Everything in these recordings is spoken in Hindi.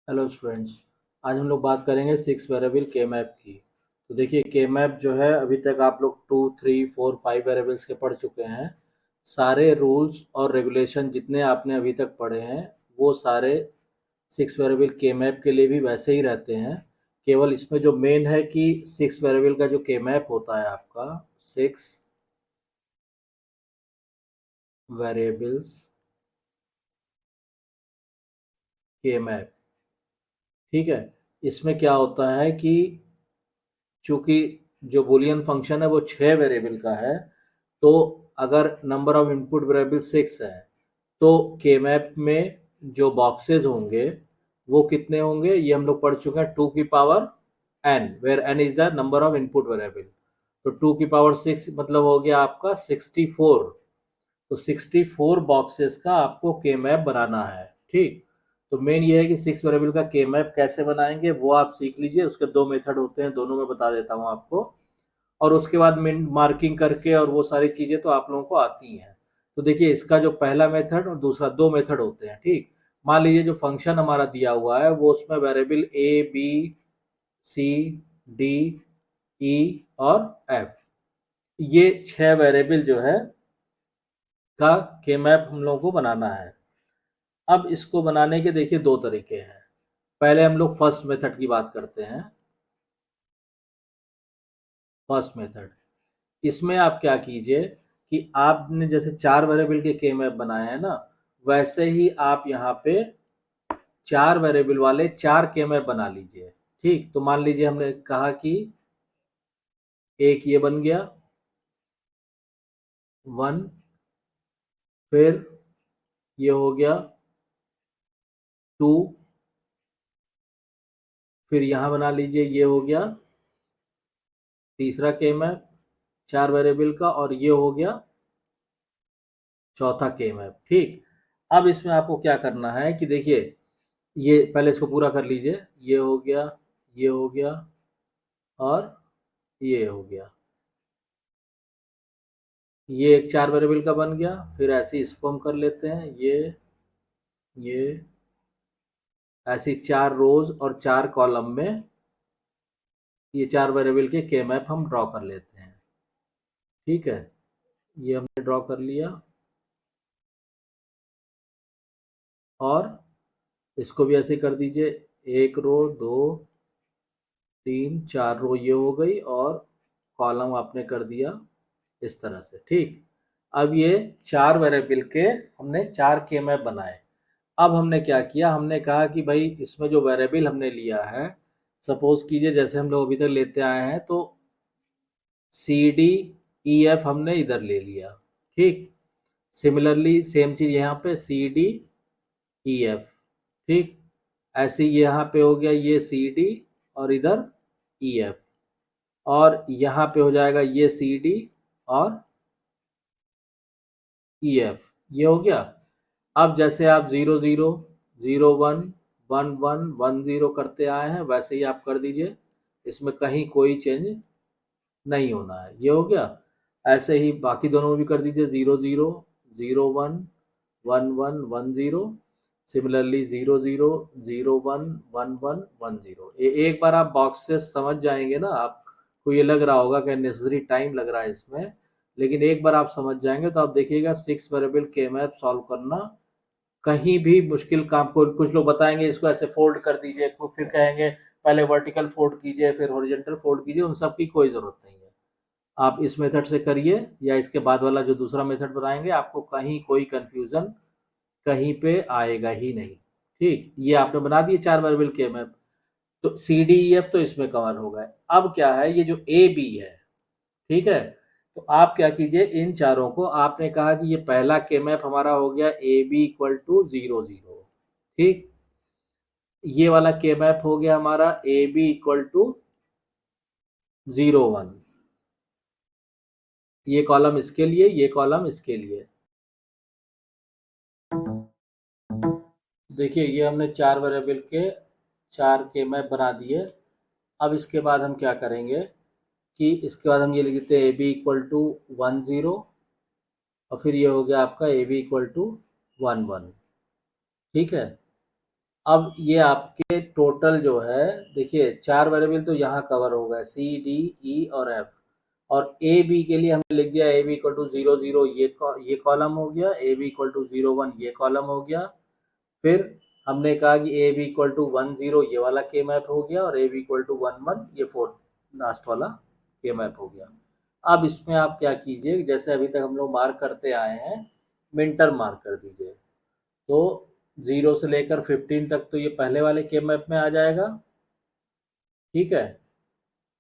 Hello students. आज हम लोग बात करेंगे सिक्स वेरिएबल के मैप की। तो देखिए, के मैप जो है अभी तक आप लोग 2, 3, 4, 5 वेरिएबल्स के पढ़ चुके हैं। सारे रूल्स और रेगुलेशन जितने आपने अभी तक पढ़े हैं वो सारे सिक्स वेरिएबल के मैप के लिए भी वैसे ही रहते हैं। केवल इसमें जो मेन है कि सिक्स वेरिएबल का जो के मैप होता है आपका सिक्स वेरिएबल्स के मैप, ठीक है। इसमें क्या होता है कि चूंकि जो बूलियन फंक्शन है वो 6 वेरिएबल का है, तो अगर नंबर ऑफ इनपुट वेरिएबल 6 है तो के मैप में जो बॉक्सेस होंगे वो कितने होंगे, ये हम लोग पढ़ चुके हैं, 2 की power n, where n is the number of input variable. तो 2 की पावर 6 मतलब हो गया आपका 64। तो 64 बॉक्सेस का आपको के मैप बनाना है, ठीक। तो मेन ये है कि सिक्स वेरिएबल का के मैप कैसे बनाएंगे वो आप सीख लीजिए। उसके दो मेथड होते हैं, दोनों में बता देता हूँ आपको। और उसके बाद मार्किंग करके और वो सारी चीज़ें तो आप लोगों को आती हैं। तो देखिए, इसका जो पहला मेथड और दूसरा, दो मेथड होते हैं, ठीक। मान लीजिए जो फंक्शन हमारा दिया हुआ है वो उसमें variable A B C D E और एफ, ये 6 वेरिएबल जो है का के मैप हम लोगों को बनाना है। अब इसको बनाने के देखिए दो तरीके हैं। पहले हम लोग फर्स्ट मेथड की बात करते हैं। फर्स्ट मेथड, इसमें आप क्या कीजिए कि आपने जैसे 4 वेरिएबल के मैप बनाए हैं ना, वैसे ही आप यहाँ पे 4 वेरिएबल वाले 4 मैप बना लीजिए, ठीक। तो मान लीजिए हमने कहा कि एक ये बन गया 1, फिर ये हो गया 2, फिर यहाँ बना लीजिए ये हो गया तीसरा मैप 4 वेरिएबल का, और ये हो गया चौथा मैप, ठीक। अब इसमें आपको क्या करना है कि देखिए, ये पहले इसको पूरा कर लीजिए। ये हो गया, ये हो गया और ये हो गया। ये एक 4 वेरिएबल का बन गया। फिर ऐसे इसको हम कर लेते हैं, ये ऐसी 4 रोज और 4 कॉलम में ये 4 वेरिएबल के मैप हम ड्रॉ कर लेते हैं, ठीक है। ये हमने ड्रॉ कर लिया और इसको भी ऐसे कर दीजिए। 1 रो, 2, 3, 4 रो ये हो गई और कॉलम आपने कर दिया इस तरह से, ठीक। अब ये 4 वेरिएबल के हमने 4 मैप बनाए। अब हमने क्या किया, हमने कहा कि भाई इसमें जो वेरिएबल हमने लिया है, सपोज कीजिए जैसे हम लोग अभी तक लेते आए हैं, तो सी डी ई एफ हमने इधर ले लिया, ठीक। सिमिलरली सेम चीज यहाँ पे सी डी ई एफ, ठीक। ऐसे ही यहाँ पे हो गया ये सी डी और इधर ई एफ, और यहाँ पे हो जाएगा ये सी डी और ई एफ, ये हो गया। अब जैसे आप 0, 0, 0, 1, 1, 1, 1, 0 करते आए हैं, वैसे ही आप कर दीजिए। इसमें कहीं कोई चेंज नहीं होना है, ये हो गया। ऐसे ही बाकी दोनों में भी कर दीजिए, 0, 0, 0, 1, 1, 1, 1, 0। सिमिलरली 0, 0, 0, 1, 1, 1, 1, 0। एक बार आप बॉक्स से समझ जाएंगे ना, आपको ये लग रहा होगा कि नेसेसरी टाइम लग रहा है इसमें, लेकिन एक बार आप समझ जाएंगे तो आप देखिएगा सिक्स वेरिएबल के मैप सॉल्व करना कहीं भी मुश्किल काम। को कुछ लोग बताएंगे इसको ऐसे फोल्ड कर दीजिए, फिर कहेंगे पहले वर्टिकल फोल्ड कीजिए फिर हॉरिजॉन्टल फोल्ड कीजिए, उन सब की कोई ज़रूरत नहीं है। आप इस मेथड से करिए या इसके बाद वाला जो दूसरा मेथड बताएंगे, आपको कहीं कोई कंफ्यूजन कहीं पे आएगा ही नहीं, ठीक। ये आपने बना दिए 4 वेरिएबल के मैप, तो सी डी ई एफ तो इसमें कवर हो गए। अब क्या है, ये जो ए बी है, ठीक है। तो आप क्या कीजिए, इन चारों को, आपने कहा कि ये पहला के मैप हमारा हो गया ए बी इक्वल टू 0, 0, ठीक। ये वाला के मैप हो गया हमारा ए बी इक्वल टू 0, 1। ये कॉलम इसके लिए, ये कॉलम इसके लिए। देखिए, ये हमने 4 वेरिएबल के 4 मैप बना दिए। अब इसके बाद हम क्या करेंगे कि इसके बाद हम ये लिख देते हैं ए बी इक्वल टू 1, 0, और फिर ये हो गया आपका ए बी इक्वल टू 1, 1, ठीक है। अब ये आपके टोटल जो है, देखिए 4 वेरिएबल तो यहाँ कवर हो गए, सी डी ई और एफ। और ए बी के लिए हमने लिख दिया ए बी इक्वल टू 0 0, ये कॉलम हो गया, ए बी इक्वल टू 0 1 ये कॉलम हो गया। फिर हमने कहा कि ए बी इक्वल टू 1 0 ये वाला के मैप हो गया, और ए बी इक्वल टू 1 1 ये फोर्थ लास्ट वाला के मैप हो गया। अब इसमें आप क्या कीजिए, जैसे अभी तक हम लोग मार्क करते आए हैं, मिनटर मार्क कर दीजिए। तो 0 से लेकर 15 तक तो ये पहले वाले के मैप में आ जाएगा, ठीक है।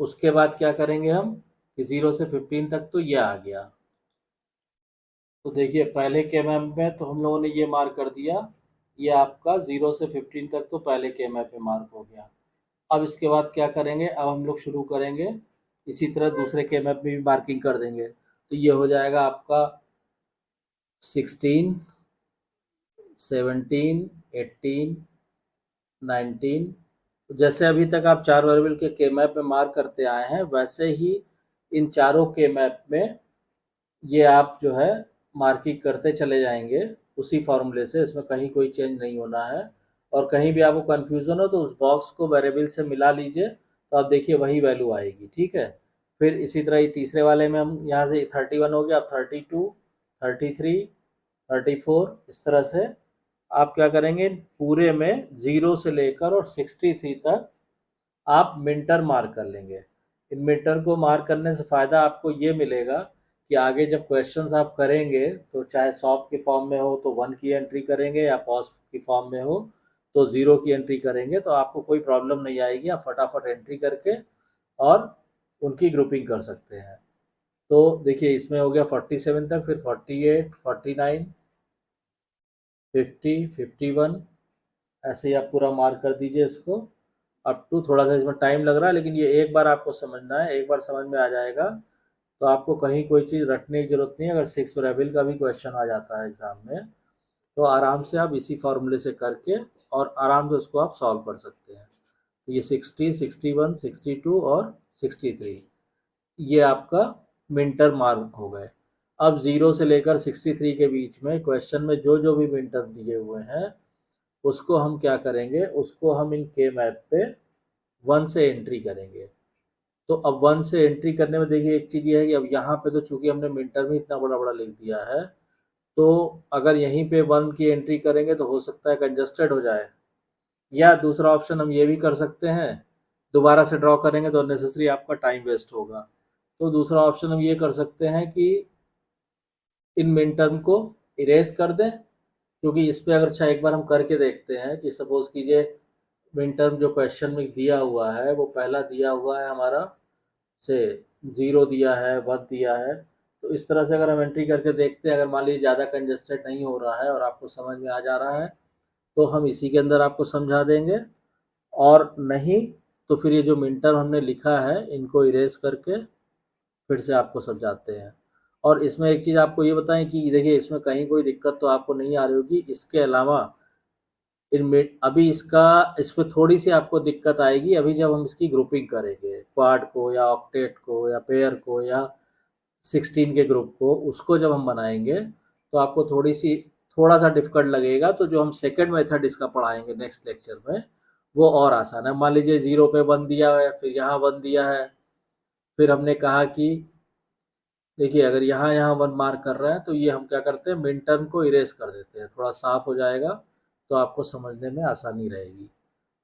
उसके बाद क्या करेंगे हम कि 0 से 15 तक तो ये आ गया। तो देखिए पहले के मैप में तो हम लोगों ने ये मार्क कर दिया, ये आपका 0 से 15 तक तो पहले के मैप में मार्क हो गया। अब इसके बाद क्या करेंगे, अब हम लोग शुरू करेंगे इसी तरह दूसरे के मैप में भी मार्किंग कर देंगे। तो ये हो जाएगा आपका 16 17 18 19। तो जैसे अभी तक आप 4 वेरिएबल के मैप में मार्क करते आए हैं, वैसे ही इन चारों के मैप में ये आप जो है मार्किंग करते चले जाएंगे उसी फॉर्मूले से। इसमें कहीं कोई चेंज नहीं होना है। और कहीं भी आपको कन्फ्यूज़न हो तो उस बॉक्स को वेरिएबल से मिला लीजिए, तो आप देखिए वही वैल्यू आएगी, ठीक है। फिर इसी तरह ये तीसरे वाले में हम यहाँ से 31 हो गया, अब 32 33 34, इस तरह से आप क्या करेंगे, पूरे में 0 से लेकर और 63 तक आप मिंटर मार्क कर लेंगे। इन मिंटर को मार्क करने से फ़ायदा आपको ये मिलेगा कि आगे जब क्वेश्चंस आप करेंगे तो चाहे सॉल्व के फॉर्म में हो तो 1 की एंट्री करेंगे, या पॉज की फॉर्म में हो तो 0 की एंट्री करेंगे, तो आपको कोई प्रॉब्लम नहीं आएगी। आप फटाफट एंट्री करके और उनकी ग्रुपिंग कर सकते हैं। तो देखिए इसमें हो गया 47 तक, फिर 48 49 50 51, ऐसे ही आप पूरा मार्क कर दीजिए इसको अप टू। थोड़ा सा इसमें टाइम लग रहा है, लेकिन ये एक बार आपको समझना है, एक बार समझ में आ जाएगा तो आपको कहीं कोई चीज़ रटने की जरूरत नहीं है। अगर 6 वेरिएबल का भी क्वेश्चन आ जाता है एग्जाम में तो आराम से आप इसी फॉर्मूले से करके और आराम से उसको आप सॉल्व कर सकते हैं। ये 60 61 62 और 63 ये आपका मिंटर मार्क हो गए। अब 0 से लेकर 63 के बीच में क्वेश्चन में जो जो भी मिंटर दिए हुए हैं उसको हम क्या करेंगे, उसको हम इन के मैप पे 1 से एंट्री करेंगे। तो अब 1 से एंट्री करने में देखिए एक चीज़ ये है कि अब यहाँ पे तो चूंकि हमने मिंटर में इतना बड़ा बड़ा लिख दिया है, तो अगर यहीं पे 1 की एंट्री करेंगे तो हो सकता है कंजस्टेड हो जाए। या दूसरा ऑप्शन हम ये भी कर सकते हैं, दोबारा से ड्रॉ करेंगे तो नेसेसरी आपका टाइम वेस्ट होगा। तो दूसरा ऑप्शन हम ये कर सकते हैं कि इन मिन टर्म को इरेज कर दें, क्योंकि इस पे अगर अच्छा एक बार हम करके देखते हैं कि सपोज कीजिए मिन टर्म जो क्वेश्चन में दिया हुआ है वो पहला दिया हुआ है हमारा से 0 दिया है 1 दिया है। तो इस तरह से अगर हम एंट्री करके देखते हैं, अगर मान लीजिए ज़्यादा कंजस्टेड नहीं हो रहा है और आपको समझ में आ जा रहा है तो हम इसी के अंदर आपको समझा देंगे, और नहीं तो फिर ये जो मिन टर्म हमने लिखा है इनको इरेज करके फिर से आपको समझाते हैं। और इसमें एक चीज़ आपको ये बताएं कि देखिए इसमें कहीं कोई दिक्कत तो आपको नहीं आ रही होगी। इसके अलावा इनमें अभी इसका इसमें थोड़ी सी आपको दिक्कत आएगी अभी जब हम इसकी ग्रुपिंग करेंगे, क्वाड को या ऑक्टेट को या पेयर को या 16 के ग्रुप को, उसको जब हम बनाएंगे तो आपको थोड़ा सा डिफिकल्ट लगेगा। तो जो हम सेकंड मेथड इसका पढ़ाएंगे नेक्स्ट लेक्चर में वो और आसान है। मान लीजिए 0 पे 1 दिया है, फिर यहाँ 1 दिया है, फिर हमने कहा कि देखिए अगर यहाँ यहाँ 1 मार्क कर रहे हैं तो ये हम क्या करते हैं, मिन टर्म को इरेज कर देते हैं, थोड़ा साफ हो जाएगा तो आपको समझने में आसानी रहेगी।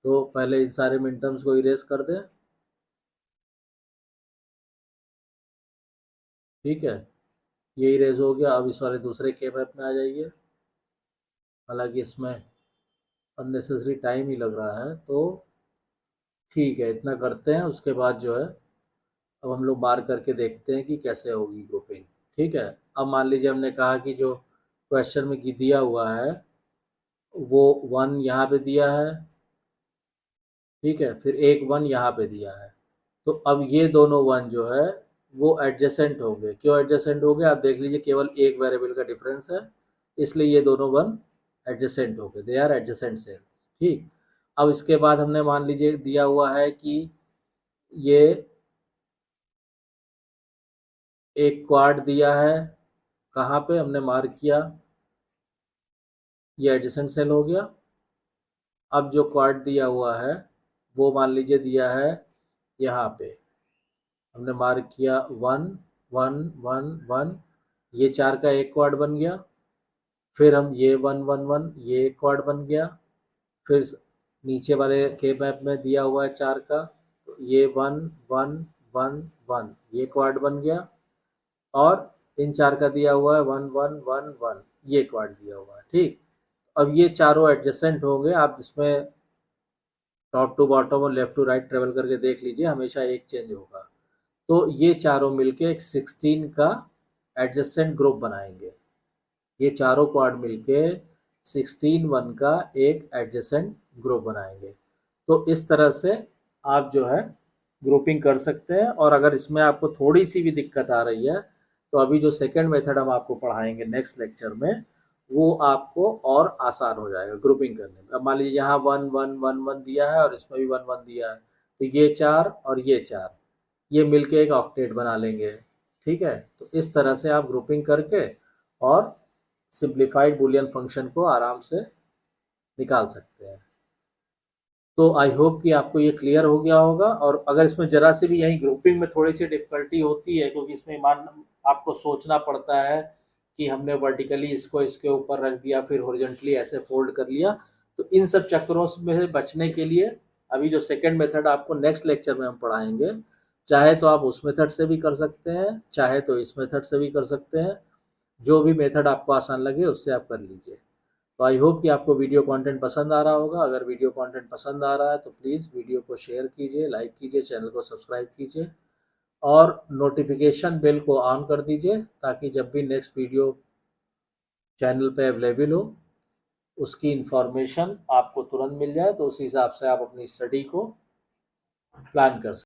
तो पहले इन सारे मिन टर्म्स को इरेज कर दें, ठीक है। ये इरेज हो गया। अब इस वाले दूसरे के मैप में आ जाइए। हालांकि इसमें अननेसेसरी टाइम ही लग रहा है, तो ठीक है इतना करते हैं। उसके बाद जो है अब हम लोग मार्क करके देखते हैं कि कैसे होगी ग्रुपिंग, ठीक है। अब मान लीजिए हमने कहा कि जो क्वेश्चन में दिया हुआ है वो 1 यहाँ पे दिया है, ठीक है, फिर एक 1 यहाँ पे दिया है। तो अब ये दोनों 1 जो है वो एडजेसेंट हो गए। क्यों एडजेसेंट हो गए आप देख लीजिए, केवल एक वेरिएबल का डिफरेंस है, इसलिए ये दोनों 1 एडजेसेंट हो गए, दे आर एडजेसेंट सेल, ठीक। अब इसके बाद हमने मान लीजिए दिया हुआ है कि ये एक क्वाड दिया है, कहाँ पे हमने मार्क किया, ये एडजेसेंट सेल हो गया। अब जो क्वाड दिया हुआ है वो मान लीजिए दिया है यहाँ पे, हमने मार्क किया 1 1 1 1, ये 4 का एक क्वाड बन गया। फिर हम ये 1 1 1, ये एक क्वाड बन गया। फिर नीचे वाले के मैप में दिया हुआ है 4 का, तो ये 1 1 1 1, ये क्वाड बन गया। और इन 4 का दिया हुआ है 1 1 1 1, ये क्वाड दिया हुआ है। ठीक, अब ये चारों एडजेसेंट होंगे। आप इसमें टॉप टू बॉटम और लेफ्ट टू राइट ट्रेवल करके देख लीजिए, हमेशा एक चेंज होगा। तो ये चारों मिलके एक 16 का एडजेसेंट ग्रुप बनाएंगे। ये चारों क्वाड मिलके 16 1 का एक एडजेसेंट ग्रुप बनाएंगे। तो इस तरह से आप जो है ग्रुपिंग कर सकते हैं। और अगर इसमें आपको थोड़ी सी भी दिक्कत आ रही है तो अभी जो सेकंड मेथड हम आपको पढ़ाएंगे नेक्स्ट लेक्चर में, वो आपको और आसान हो जाएगा ग्रुपिंग करने में। अब मान लीजिए यहाँ 1 1 1 1 दिया है और इसमें भी 1 1 दिया है, तो ये 4 और ये 4 ये मिलके एक ऑक्टेट बना लेंगे। ठीक है, तो इस तरह से आप ग्रुपिंग करके और सिंप्लीफाइड बुलियन फंक्शन को आराम से निकाल सकते हैं। तो आई होप कि आपको ये क्लियर हो गया होगा। और अगर इसमें ज़रा सी भी यहीं ग्रुपिंग में थोड़ी सी डिफ़िकल्टी होती है, क्योंकि इसमें आपको सोचना पड़ता है कि हमने वर्टिकली इसको इसके ऊपर रख दिया, फिर हॉरिजॉन्टली ऐसे फोल्ड कर लिया। तो इन सब चक्करों में बचने के लिए अभी जो सेकंड मेथड आपको नेक्स्ट लेक्चर में हम पढ़ाएंगे, चाहे तो आप उस मेथड से भी कर सकते हैं, चाहे तो इस मेथड से भी कर सकते हैं। जो भी मेथड आपको आसान लगे उससे आप कर लीजिए। तो आई होप कि आपको वीडियो कंटेंट पसंद आ रहा होगा। अगर वीडियो कंटेंट पसंद आ रहा है तो प्लीज़ वीडियो को शेयर कीजिए, लाइक कीजिए, चैनल को सब्सक्राइब कीजिए और नोटिफिकेशन बेल को ऑन कर दीजिए, ताकि जब भी नेक्स्ट वीडियो चैनल पे अवेलेबल हो उसकी इन्फॉर्मेशन आपको तुरंत मिल जाए। तो उस हिसाब से आप अपनी स्टडी को प्लान कर सकते हैं।